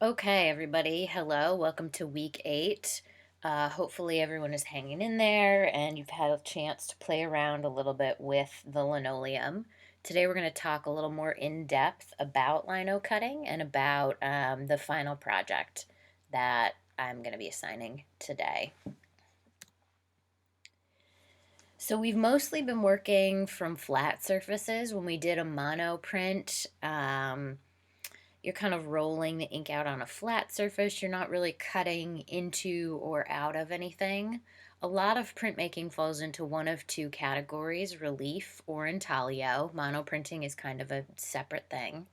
Okay, everybody, hello. Welcome to week 8. Hopefully, everyone is hanging in there and you've had a chance to play around a little bit with the linoleum. Today, we're going to talk a little more in depth about lino cutting and about the final project that I'm going to be assigning today. So, we've mostly been working from flat surfaces. When we did a mono print, you're kind of rolling the ink out on a flat surface. You're not really cutting into or out of anything. A lot of printmaking falls into one of two categories, relief or intaglio. Mono printing is kind of a separate thing.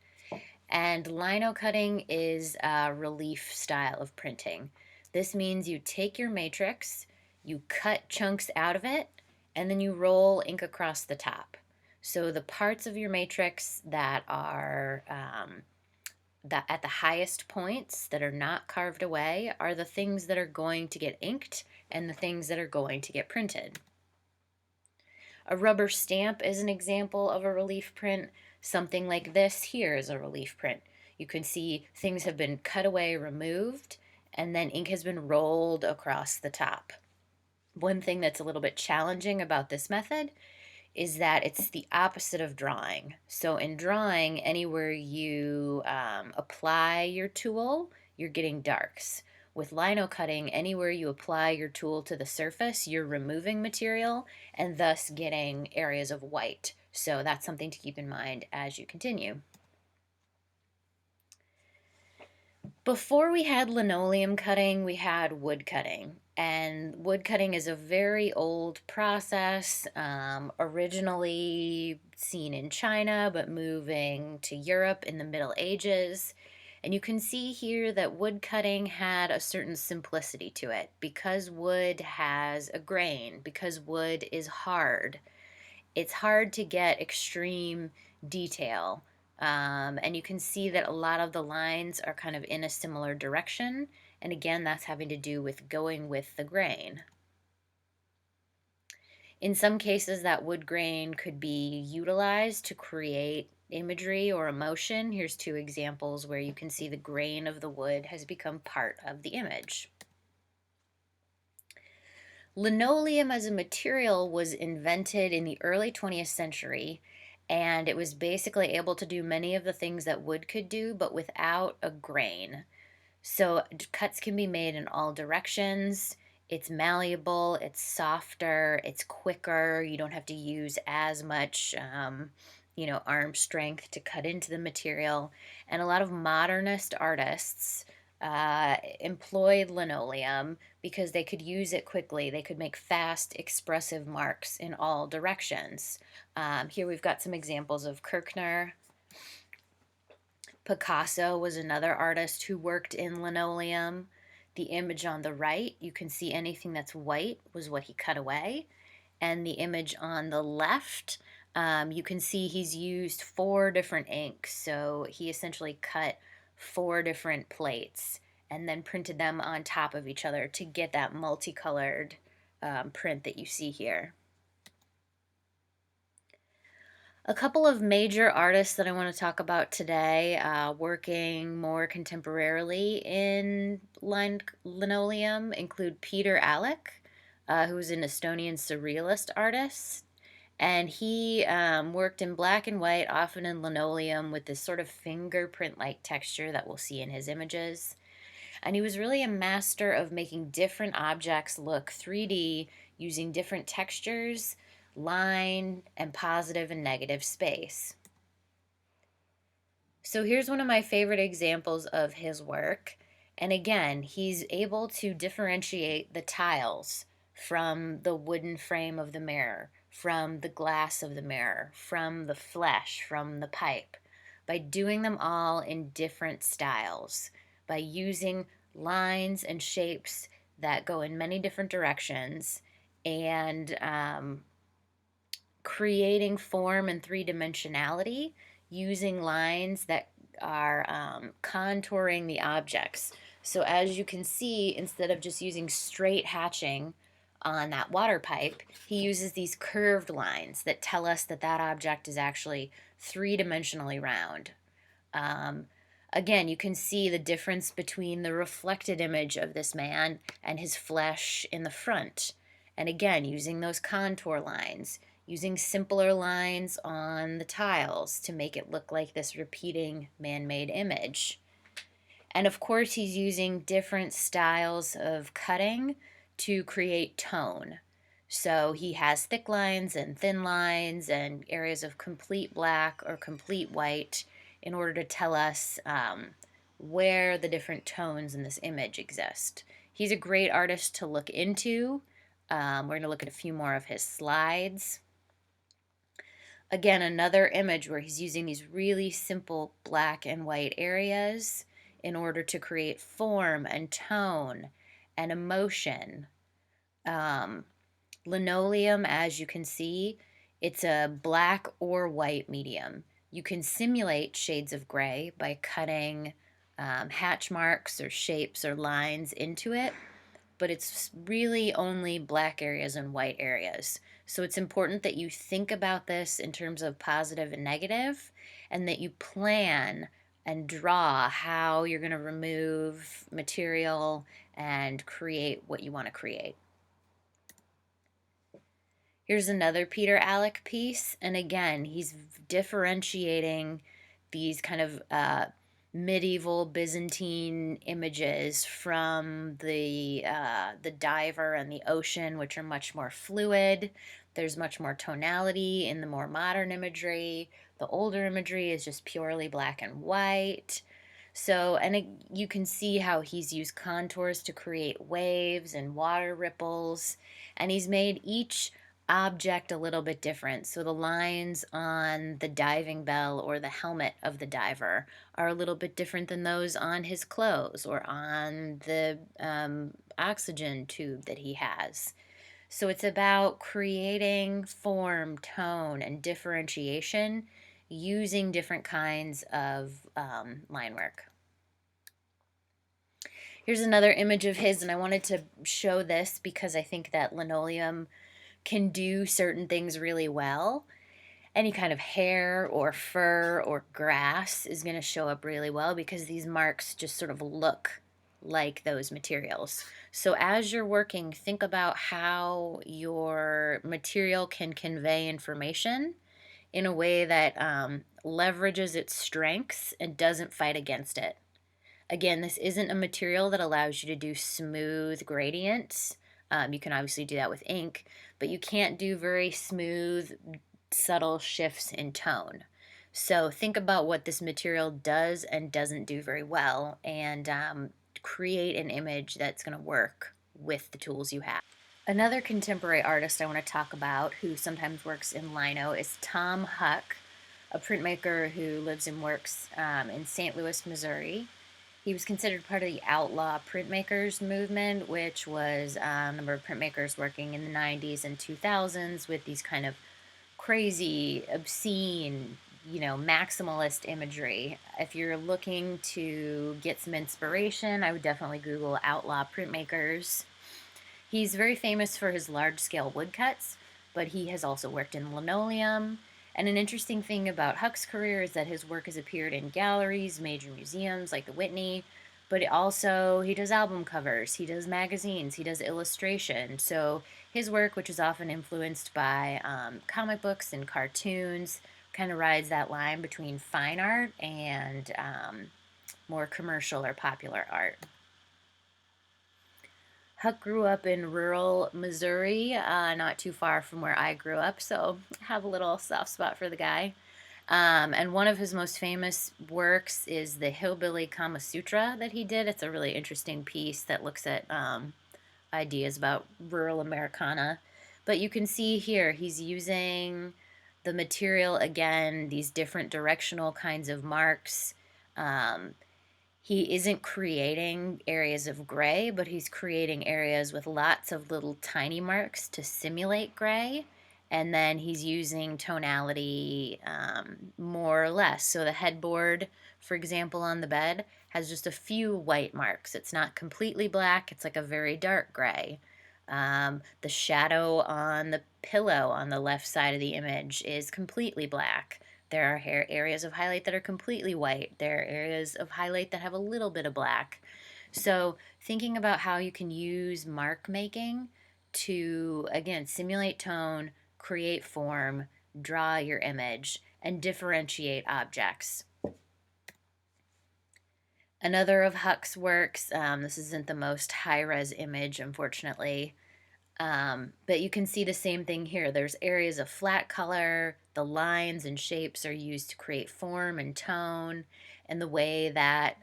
And lino cutting is a relief style of printing. This means you take your matrix, you cut chunks out of it, and then you roll ink across the top. So the parts of your matrix that are that at the highest points that are not carved away are the things that are going to get inked and the things that are going to get printed. A rubber stamp is an example of a relief print. Something like this here is a relief print. You can see things have been cut away, removed, and then ink has been rolled across the top. One thing that's a little bit challenging about this method is that it's the opposite of drawing. So in drawing, anywhere you apply your tool, you're getting darks. With lino cutting, anywhere you apply your tool to the surface, you're removing material and thus getting areas of white. So that's something to keep in mind as you continue. Before we had linoleum cutting, we had wood cutting. And wood cutting is a very old process, originally seen in China, but moving to Europe in the Middle Ages. And you can see here that wood cutting had a certain simplicity to it because wood has a grain, because wood is hard. It's hard to get extreme detail. And you can see that a lot of the lines are kind of in a similar direction. And again, that's having to do with going with the grain. In some cases, that wood grain could be utilized to create imagery or emotion. Here's two examples where you can see the grain of the wood has become part of the image. Linoleum as a material was invented in the early 20th century, and it was basically able to do many of the things that wood could do, but without a grain. So cuts can be made in all directions. It's malleable, it's softer, it's quicker. You don't have to use as much, arm strength to cut into the material. And a lot of modernist artists employed linoleum because they could use it quickly. They could make fast, expressive marks in all directions. Here we've got some examples of Kirchner. Picasso was another artist who worked in linoleum. The image on the right, you can see anything that's white was what he cut away. And the image on the left, you can see he's used 4 different inks. So he essentially cut 4 different plates and then printed them on top of each other to get that multicolored print that you see here. A couple of major artists that I want to talk about today, working more contemporarily in linoleum, include Peter Alec, who's an Estonian surrealist artist. And he worked in black and white, often in linoleum, with this sort of fingerprint-like texture that we'll see in his images. And he was really a master of making different objects look 3D using different textures, line, and positive and negative space. So here's one of my favorite examples of his work. And again, he's able to differentiate the tiles from the wooden frame of the mirror, from the glass of the mirror, from the flesh, from the pipe, by doing them all in different styles, by using lines and shapes that go in many different directions, and creating form and three-dimensionality using lines that are contouring the objects. So as you can see, instead of just using straight hatching on that water pipe, he uses these curved lines that tell us that that object is actually three-dimensionally round. Um, Again, you can see the difference between the reflected image of this man and his flesh in the front. And again, using those contour lines, using simpler lines on the tiles to make it look like this repeating man-made image. And of course, he's using different styles of cutting to create tone. So he has thick lines and thin lines and areas of complete black or complete white in order to tell us where the different tones in this image exist. He's a great artist to look into. We're going to look at a few more of his slides. Again, another image where he's using these really simple black and white areas in order to create form and tone and emotion. Linoleum, as you can see, it's a black or white medium. You can simulate shades of gray by cutting hatch marks or shapes or lines into it, but it's really only black areas and white areas. So it's important that you think about this in terms of positive and negative, and that you plan and draw how you're going to remove material and create what you want to create. Here's another Peter Alec piece, and again, he's differentiating these kind of medieval Byzantine images from the diver and the ocean, which are much more fluid. There's much more tonality in the more modern imagery. The older imagery is just purely black and white. So, you can see how he's used contours to create waves and water ripples, and he's made each object a little bit different. So the lines on the diving bell or the helmet of the diver are a little bit different than those on his clothes or on the oxygen tube that he has. So it's about creating form, tone, and differentiation using different kinds of line work. Here's another image of his, and I wanted to show this because I think that linoleum can do certain things really well. Any kind of hair or fur or grass is going to show up really well because these marks just sort of look like those materials. So as you're working, think about how your material can convey information in a way that leverages its strengths and doesn't fight against it. Again, this isn't a material that allows you to do smooth gradients. You can obviously do that with ink, but you can't do very smooth, subtle shifts in tone. So think about what this material does and doesn't do very well, and create an image that's going to work with the tools you have. Another contemporary artist I want to talk about who sometimes works in lino is Tom Huck, a printmaker who lives and works in St. Louis, Missouri. He was considered part of the outlaw printmakers movement, which was a number of printmakers working in the 90s and 2000s with these kind of crazy, obscene, maximalist imagery. If you're looking to get some inspiration, I would definitely Google outlaw printmakers. He's very famous for his large-scale woodcuts, but he has also worked in linoleum. And an interesting thing about Huck's career is that his work has appeared in galleries, major museums like the Whitney, but he does album covers, he does magazines, he does illustration. So his work, which is often influenced by comic books and cartoons, kind of rides that line between fine art and more commercial or popular art. Huck grew up in rural Missouri, not too far from where I grew up, so I have a little soft spot for the guy. And one of his most famous works is the Hillbilly Kama Sutra that he did. It's a really interesting piece that looks at ideas about rural Americana. But you can see here he's using the material again, these different directional kinds of marks. He isn't creating areas of gray, but he's creating areas with lots of little tiny marks to simulate gray. And then he's using tonality more or less. So the headboard, for example, on the bed has just a few white marks. It's not completely black. It's like a very dark gray. The shadow on the pillow on the left side of the image is completely black. There are areas of highlight that are completely white. There are areas of highlight that have a little bit of black. So thinking about how you can use mark making to, again, simulate tone, create form, draw your image, and differentiate objects. Another of Huck's works, this isn't the most high-res image, unfortunately, but you can see the same thing here. There's areas of flat color, the lines and shapes are used to create form and tone, and the way that,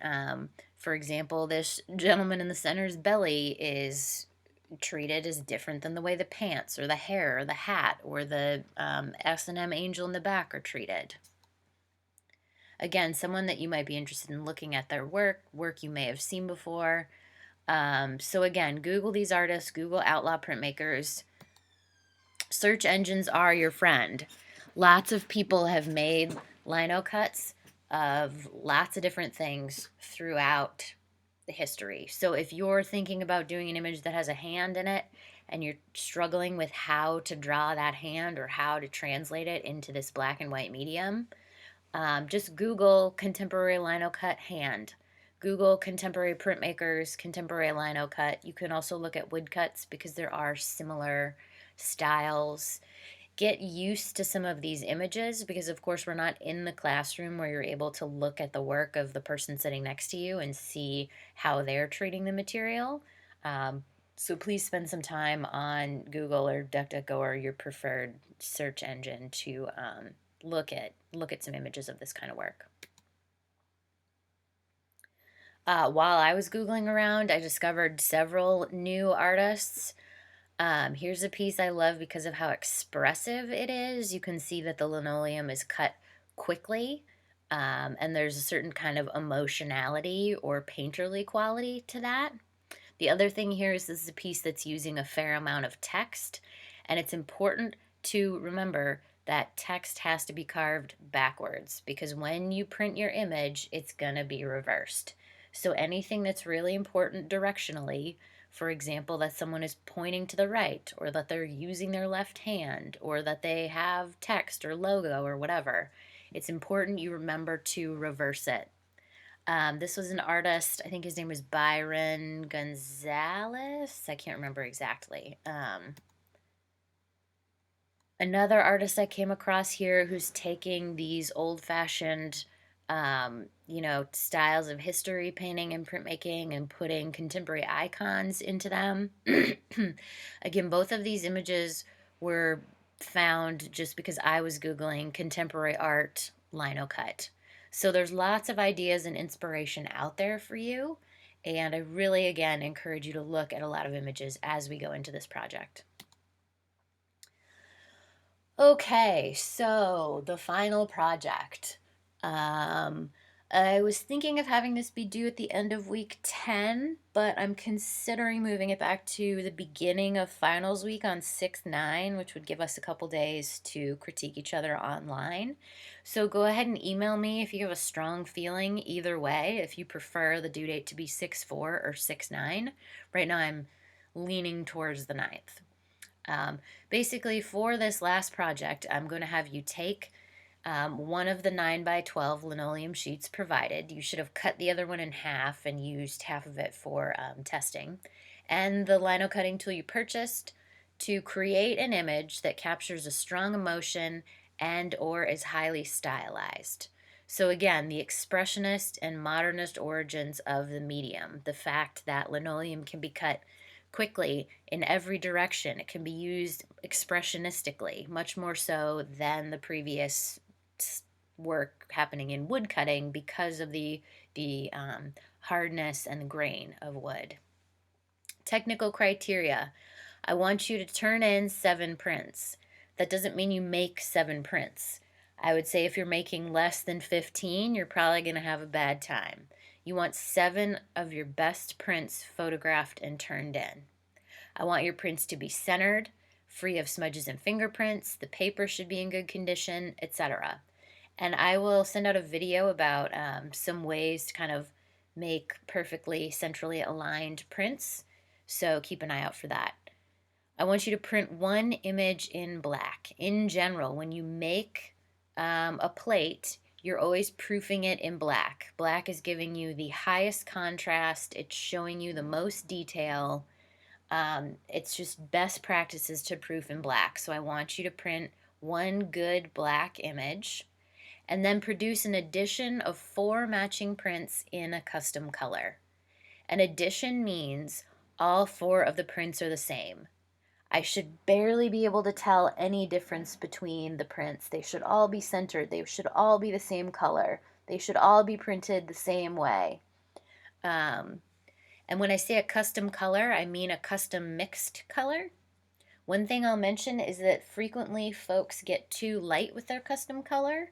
for example, this gentleman in the center's belly is treated is different than the way the pants or the hair or the hat or the S&M angel in the back are treated. Again, someone that you might be interested in looking at their work you may have seen before. So again, Google these artists, Google outlaw printmakers. Search engines are your friend. Lots of people have made linocuts of lots of different things throughout the history. So if you're thinking about doing an image that has a hand in it and you're struggling with how to draw that hand or how to translate it into this black and white medium, just Google contemporary linocut hand. Google contemporary printmakers, contemporary linocut. You can also look at woodcuts because there are similar styles. Get used to some of these images because, of course, we're not in the classroom where you're able to look at the work of the person sitting next to you and see how they're treating the material. So please spend some time on Google or DuckDuckGo or your preferred search engine to look at some images of this kind of work. While I was Googling around, I discovered several new artists. Here's a piece I love because of how expressive it is. You can see that the linoleum is cut quickly, and there's a certain kind of emotionality or painterly quality to that. The other thing here is this is a piece that's using a fair amount of text, and it's important to remember that text has to be carved backwards because when you print your image, it's going to be reversed. So anything that's really important directionally, for example, that someone is pointing to the right or that they're using their left hand or that they have text or logo or whatever, it's important you remember to reverse it. This was an artist, I think his name was Byron Gonzalez. I can't remember exactly. Another artist I came across here who's taking these old-fashioned, styles of history painting and printmaking and putting contemporary icons into them. Again, both of these images were found just because I was Googling contemporary art linocut. So there's lots of ideas and inspiration out there for you. And I really, again, encourage you to look at a lot of images as we go into this project. Okay, so the final project. I was thinking of having this be due at the end of week 10, but I'm considering moving it back to the beginning of finals week on 6/9, which would give us a couple days to critique each other online. So go ahead and email me if you have a strong feeling either way, if you prefer the due date to be 6/4 or 6/9. Right now I'm leaning towards the 9th. Basically, for this last project, I'm going to have you take one of the 9x12 linoleum sheets provided. You should have cut the other one in half and used half of it for testing. And the lino cutting tool you purchased to create an image that captures a strong emotion and or is highly stylized. So again, the expressionist and modernist origins of the medium, the fact that linoleum can be cut quickly in every direction. It can be used expressionistically, much more so than the previous work happening in wood cutting because of the hardness and the grain of wood. Technical criteria. I want you to turn in 7 prints. That doesn't mean you make 7 prints. I would say if you're making less than 15, you're probably going to have a bad time. You want 7 of your best prints photographed and turned in. I want your prints to be centered, free of smudges and fingerprints. The paper should be in good condition, etc. And I will send out a video about some ways to kind of make perfectly centrally aligned prints. So keep an eye out for that. I want you to print 1 image in black. In general, when you make a plate, you're always proofing it in black. Black is giving you the highest contrast, it's showing you the most detail. It's just best practices to proof in black. So I want you to print one good black image and then produce an edition of 4 matching prints in a custom color. An edition means all 4 of the prints are the same. I should barely be able to tell any difference between the prints. They should all be centered. They should all be the same color. They should all be printed the same way. Um, and when I say a custom color, I mean a custom mixed color. One thing I'll mention is that frequently folks get too light with their custom color,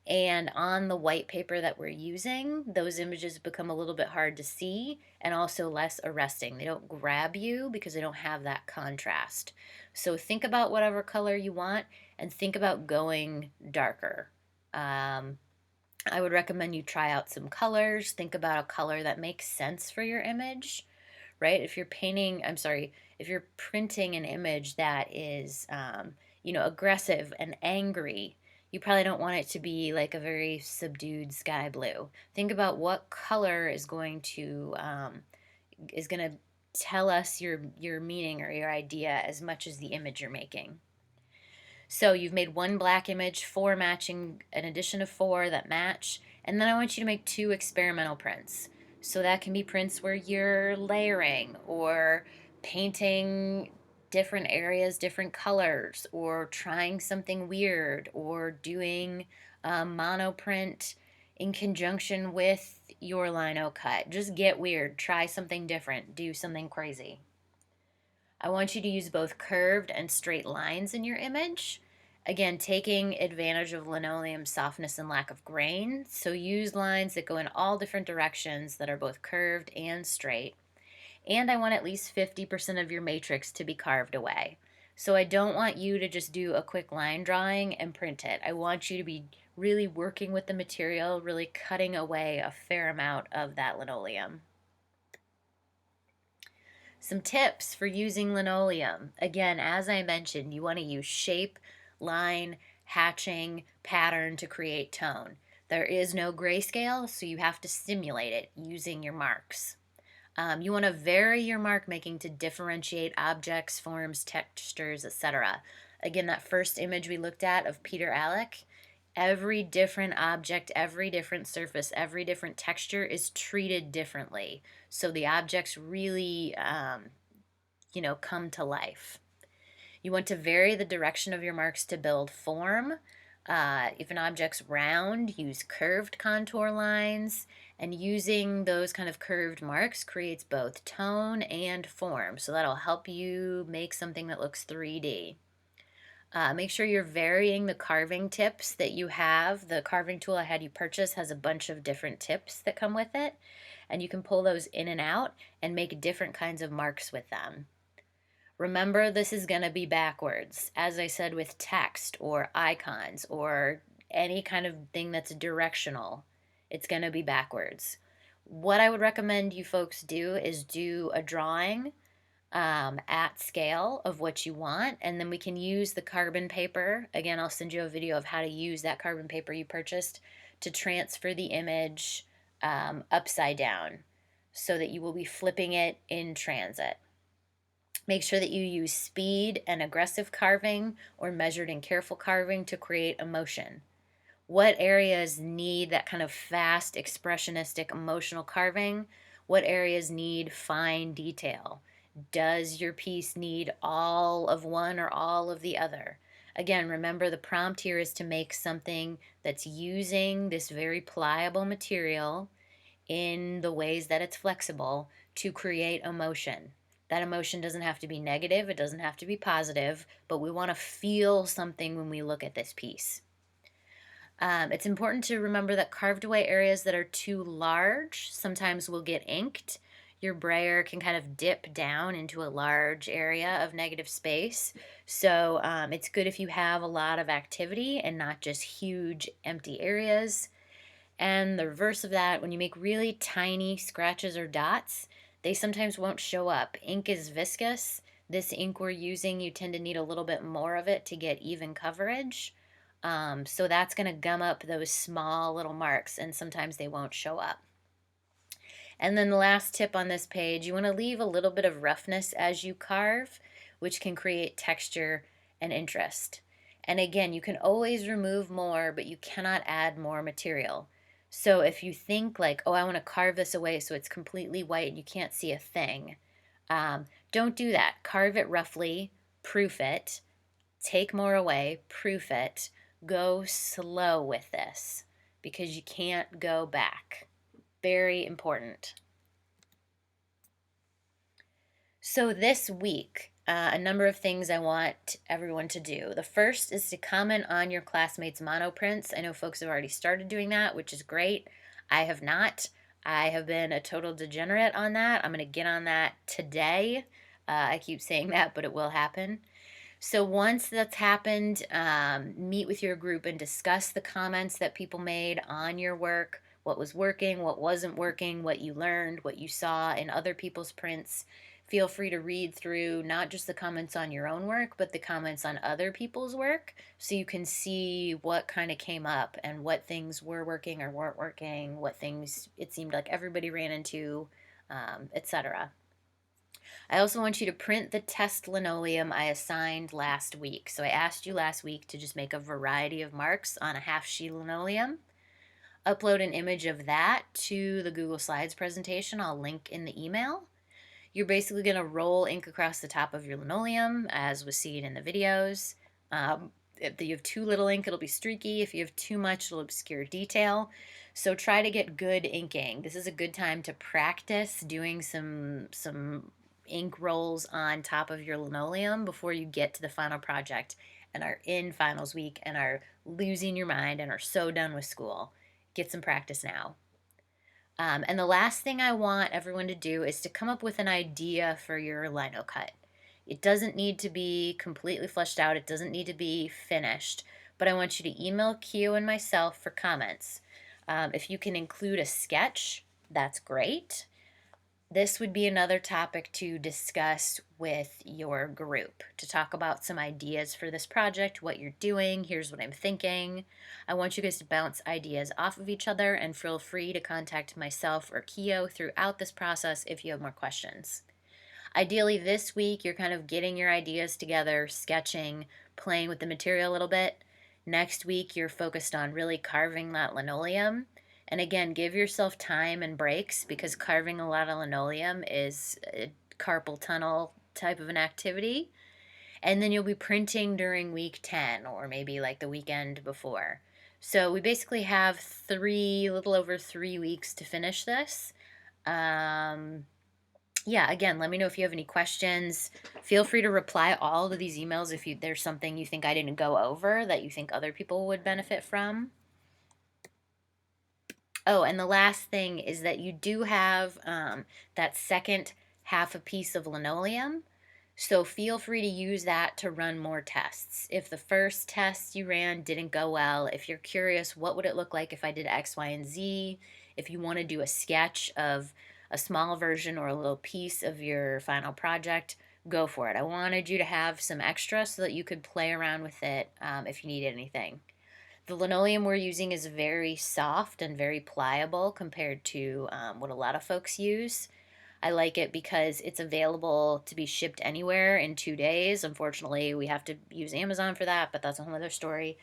and on the white paper that we're using, those images become a little bit hard to see and also less arresting. They don't grab you because they don't have that contrast. So think about whatever color you want and think about going darker. I would recommend you try out some colors. Think about a color that makes sense for your image, right? If you're painting, I'm sorry, if you're printing an image that is, aggressive and angry, you probably don't want it to be like a very subdued sky blue. Think about what color is going to tell us your meaning or your idea as much as the image you're making. So you've made one black image, 4 matching, an addition of 4 that match, and then I want you to make 2 experimental prints. So that can be prints where you're layering or painting different areas, different colors, or trying something weird, or doing a mono print in conjunction with your Linocut. Just get weird, try something different, do something crazy. I want you to use both curved and straight lines in your image. Again, taking advantage of linoleum's softness and lack of grain. So use lines that go in all different directions that are both curved and straight. And I want at least 50% of your matrix to be carved away. So I don't want you to just do a quick line drawing and print it. I want you to be really working with the material, really cutting away a fair amount of that linoleum. Some tips for using linoleum. Again, as I mentioned, you want to use shape, line, hatching, pattern to create tone. There is no grayscale, so you have to simulate it using your marks. You want to vary your mark making to differentiate objects, forms, textures, etc. Again, that first image we looked at of Peter Alec, every different object, every different surface, every different texture is treated differently. So the objects really, come to life. You want to vary the direction of your marks to build form. If an object's round, use curved contour lines, and using those kind of curved marks creates both tone and form. So that'll help you make something that looks 3D. Make sure you're varying the carving tips that you have. The carving tool I had you purchase has a bunch of different tips that come with it, and you can pull those in and out and make different kinds of marks with them. Remember, this is going to be backwards. As I said, with text or icons or any kind of thing that's directional, it's going to be backwards. What I would recommend you folks do is do a drawing at scale of what you want, and then we can use the carbon paper. Again, I'll send you a video of how to use that carbon paper you purchased to transfer the image upside down so that you will be flipping it in transit. Make sure that you use speed and aggressive carving or measured and careful carving to create emotion. What areas need that kind of fast, expressionistic, emotional carving? What areas need fine detail? Does your piece need all of one or all of the other? Again, remember the prompt here is to make something that's using this very pliable material in the ways that it's flexible to create emotion. That emotion doesn't have to be negative, it doesn't have to be positive, but we want to feel something when we look at this piece. It's important to remember that carved away areas that are too large sometimes will get inked. Your brayer can kind of dip down into a large area of negative space. So it's good if you have a lot of activity and not just huge empty areas. And the reverse of that, when you make really tiny scratches or dots, they sometimes won't show up. Ink is viscous. This ink we're using, you tend to need a little bit more of it to get even coverage. So that's going to gum up those small little marks, and sometimes they won't show up. And then the last tip on this page, you want to leave a little bit of roughness as you carve, which can create texture and interest. And again, you can always remove more, but you cannot add more material. So if you think like, oh, I want to carve this away so it's completely white and you can't see a thing, don't do that. Carve it roughly, proof it, take more away, proof it, go slow with this because you can't go back. Very important. So this week, a number of things I want everyone to do. The first is to comment on your classmates' monoprints. I know folks have already started doing that, which is great. I have not. I have been a total degenerate on that. I'm going to get on that today. I keep saying that, but it will happen. So once that's happened, meet with your group and discuss the comments that people made on your work, what was working, what wasn't working, what you learned, what you saw in other people's prints. Feel free to read through not just the comments on your own work, but the comments on other people's work so you can see what kind of came up and what things were working or weren't working, what things it seemed like everybody ran into, etc. I also want you to print the test linoleum I assigned last week. So I asked you last week to just make a variety of marks on a half sheet linoleum. Upload an image of that to the Google Slides presentation. I'll link in the email. You're basically going to roll ink across the top of your linoleum, as was seen in the videos. If you have too little ink, it'll be streaky. If you have too much, it'll obscure detail. So try to get good inking. This is a good time to practice doing some ink rolls on top of your linoleum before you get to the final project and are in finals week and are losing your mind and are so done with school. Get some practice now. And the last thing I want everyone to do is to come up with an idea for your Linocut. It doesn't need to be completely fleshed out. It doesn't need to be finished. But I want you to email Q and myself for comments. If you can include a sketch, that's great. This would be another topic to discuss with your group, to talk about some ideas for this project, what you're doing, here's what I'm thinking. I want you guys to bounce ideas off of each other and feel free to contact myself or Keo throughout this process if you have more questions. Ideally this week you're kind of getting your ideas together, sketching, playing with the material a little bit. Next week you're focused on really carving that linoleum. And again, give yourself time and breaks because carving a lot of linoleum is a carpal tunnel type of an activity. And then you'll be printing during week 10 or maybe like the weekend before. So we basically have a little over 3 weeks to finish this. Yeah, again, let me know if you have any questions. Feel free to reply all of these emails if there's something you think I didn't go over that you think other people would benefit from. Oh, and the last thing is that you do have that second half a piece of linoleum. So feel free to use that to run more tests. If the first test you ran didn't go well, if you're curious, what would it look like if I did X, Y, and Z? If you want to do a sketch of a small version or a little piece of your final project, go for it. I wanted you to have some extra so that you could play around with it if you needed anything. The linoleum we're using is very soft and very pliable compared to what a lot of folks use. I like it because it's available to be shipped anywhere in 2 days. Unfortunately, we have to use Amazon for that, but that's a whole other story.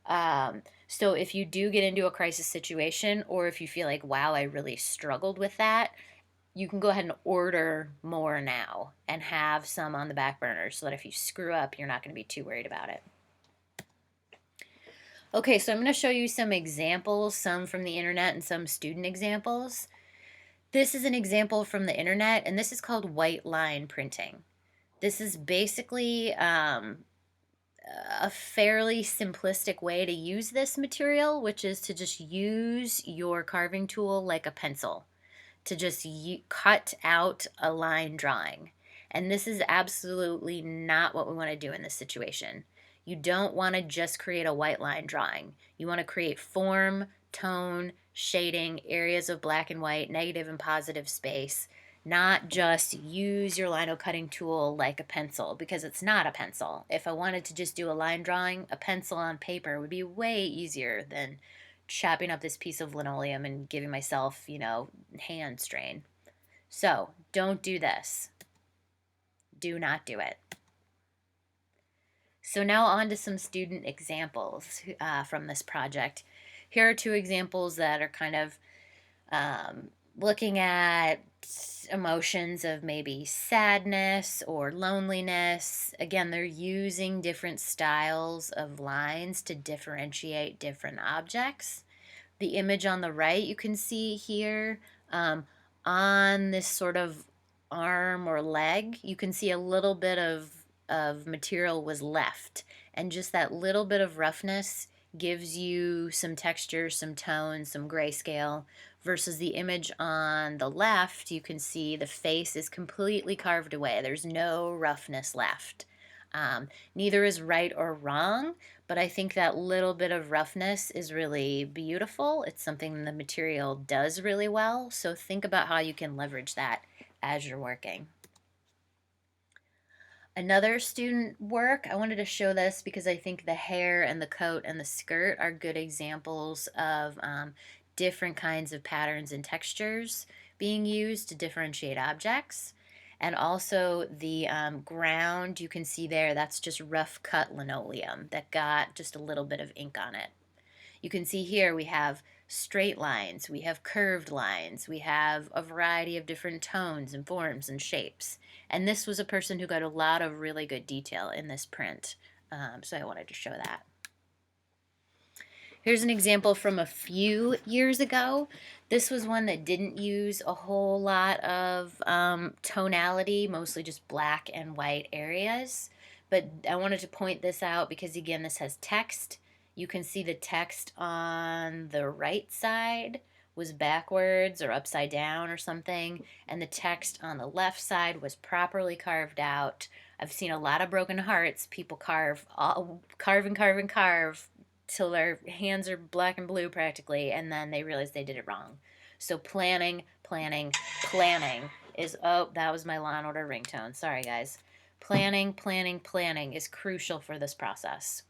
So if you do get into a crisis situation or if you feel like, wow, I really struggled with that, you can go ahead and order more now and have some on the back burner so that if you screw up, you're not going to be too worried about it. Okay, so I'm going to show you some examples, some from the internet and some student examples. This is an example from the internet, and this is called white line printing. This is basically a fairly simplistic way to use this material, which is to just use your carving tool like a pencil, to just cut out a line drawing. And this is absolutely not what we want to do in this situation. You don't want to just create a white line drawing. You want to create form, tone, shading, areas of black and white, negative and positive space. not just use your lino cutting tool like a pencil, because it's not a pencil. If I wanted to just do a line drawing, a pencil on paper would be way easier than chopping up this piece of linoleum and giving myself, hand strain. So don't do this. Do not do it. So now on to some student examples from this project. Here are two examples that are kind of looking at emotions of maybe sadness or loneliness. Again, they're using different styles of lines to differentiate different objects. The image on the right, you can see here on this sort of arm or leg, you can see a little bit of material was left. And just that little bit of roughness gives you some texture, some tone, some grayscale, versus the image on the left, you can see the face is completely carved away. There's no roughness left. Neither is right or wrong, but I think that little bit of roughness is really beautiful. It's something the material does really well, so think about how you can leverage that as you're working. Another student work, I wanted to show this because I think the hair and the coat and the skirt are good examples of different kinds of patterns and textures being used to differentiate objects. And also the ground, you can see there, that's just rough cut linoleum that got just a little bit of ink on it. You can see here we have straight lines, we have curved lines, we have a variety of different tones and forms and shapes. And this was a person who got a lot of really good detail in this print, so I wanted to show that. Here's an example from a few years ago. This was one that didn't use a whole lot of tonality, mostly just black and white areas. But I wanted to point this out because, again, this has text. You can see the text on the right side was backwards or upside down or something, and the text on the left side was properly carved out. I've seen a lot of broken hearts. People carve and carve till their hands are black and blue practically, and then they realize they did it wrong. So planning, planning, planning is, oh, that was my Law and Order ringtone. Sorry, guys. Planning, planning, planning is crucial for this process.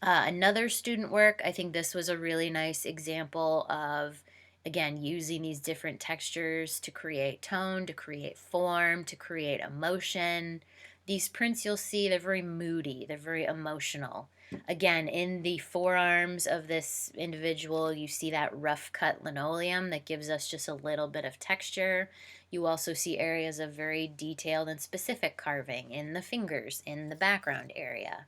Another student work, I think this was a really nice example of, again, using these different textures to create tone, to create form, to create emotion. These prints you'll see, they're very moody, they're very emotional. Again, in the forearms of this individual, you see that rough cut linoleum that gives us just a little bit of texture. You also see areas of very detailed and specific carving in the fingers, in the background area.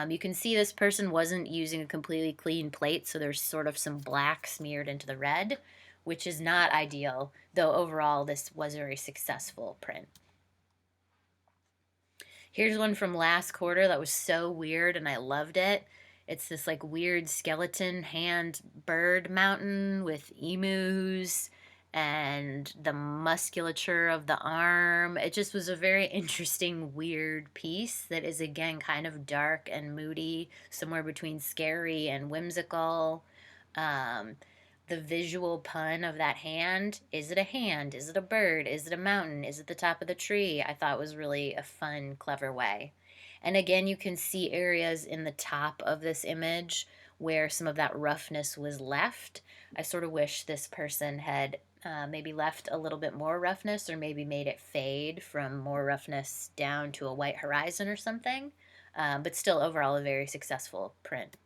You can see this person wasn't using a completely clean plate, so there's sort of some black smeared into the red, which is not ideal, though overall this was a very successful print. Here's one from last quarter that was so weird and I loved it. It's this like weird skeleton hand bird mountain with emus and the musculature of the arm. It just was a very interesting, weird piece that is, again, kind of dark and moody, somewhere between scary and whimsical. The visual pun of that hand, is it a hand? Is it a bird? Is it a mountain? Is it the top of the tree? I thought was really a fun, clever way. And again, you can see areas in the top of this image where some of that roughness was left. I sort of wish this person had maybe left a little bit more roughness, or maybe made it fade from more roughness down to a white horizon or something. But still, overall, a very successful print.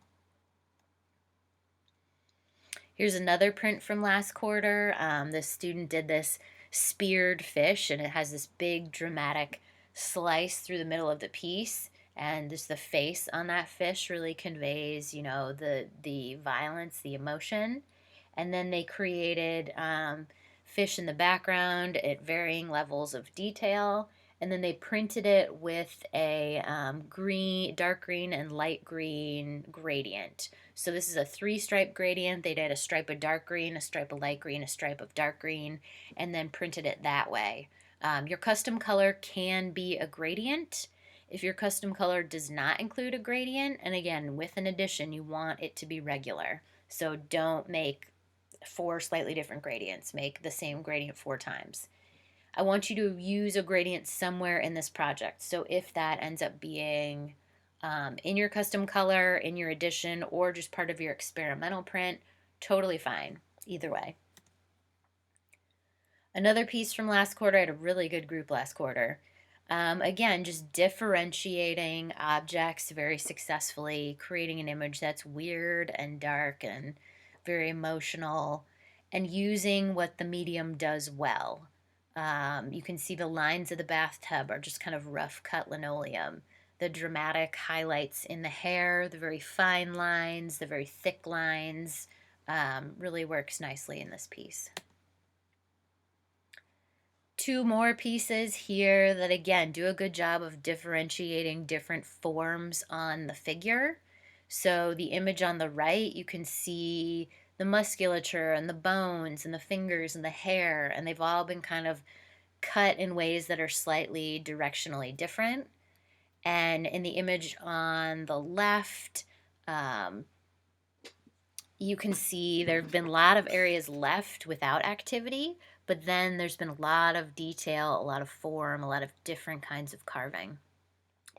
Here's another print from last quarter. This student did this speared fish, and it has this big dramatic slice through the middle of the piece, and just the face on that fish really conveys, the violence, the emotion. And then they created fish in the background at varying levels of detail, and then they printed it with a dark green and light green gradient. So this is a 3-stripe gradient. They did a stripe of dark green, a stripe of light green, a stripe of dark green, and then printed it that way. Your custom color can be a gradient. If your custom color does not include a gradient, and again, with an addition, you want it to be regular. So don't make 4 slightly different gradients. Make the same gradient 4 times. I want you to use a gradient somewhere in this project. So if that ends up being in your custom color, in your edition, or just part of your experimental print, totally fine. Either way. Another piece from last quarter, I had a really good group last quarter. Again, just differentiating objects very successfully, creating an image that's weird and dark and very emotional, and using what the medium does well. You can see the lines of the bathtub are just kind of rough cut linoleum. The dramatic highlights in the hair, the very fine lines, the very thick lines, really works nicely in this piece. 2 more pieces here that again do a good job of differentiating different forms on the figure. So the image on the right, you can see the musculature and the bones and the fingers and the hair, and they've all been kind of cut in ways that are slightly directionally different. And in the image on the left, you can see there have been a lot of areas left without activity, but then there's been a lot of detail, a lot of form, a lot of different kinds of carving.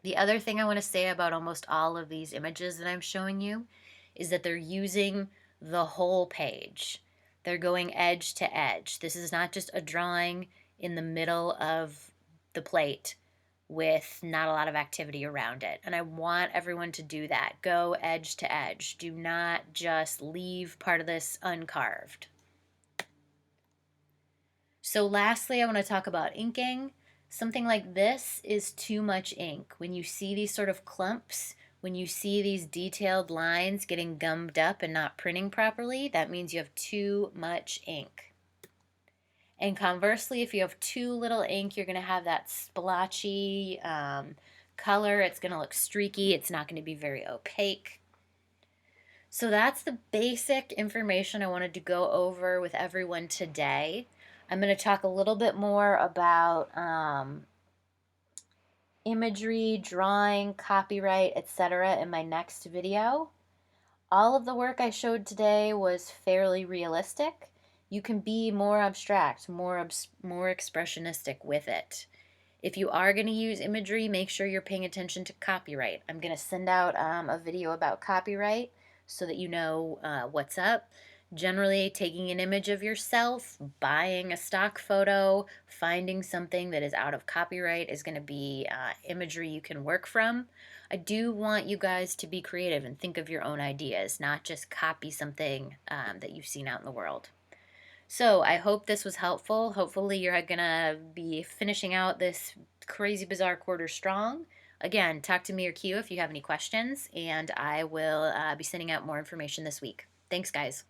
The other thing I want to say about almost all of these images that I'm showing you is that they're using the whole page. They're going edge to edge. This is not just a drawing in the middle of the plate with not a lot of activity around it. And I want everyone to do that. Go edge to edge. Do not just leave part of this uncarved. So lastly, I want to talk about inking. Something like this is too much ink. When you see these sort of clumps, when you see these detailed lines getting gummed up and not printing properly, that means you have too much ink. And conversely, if you have too little ink, you're going to have that splotchy color. It's going to look streaky. It's not going to be very opaque. So that's the basic information I wanted to go over with everyone today. I'm going to talk a little bit more about imagery, drawing, copyright, etc. in my next video. All of the work I showed today was fairly realistic. You can be more abstract, more expressionistic with it. If you are going to use imagery, make sure you're paying attention to copyright. I'm going to send out a video about copyright so that you know what's up. Generally, taking an image of yourself, buying a stock photo, finding something that is out of copyright is going to be imagery you can work from. I do want you guys to be creative and think of your own ideas, not just copy something that you've seen out in the world. So I hope this was helpful. Hopefully you're going to be finishing out this crazy bizarre quarter strong. Again, talk to me or Q if you have any questions, and I will be sending out more information this week. Thanks, guys.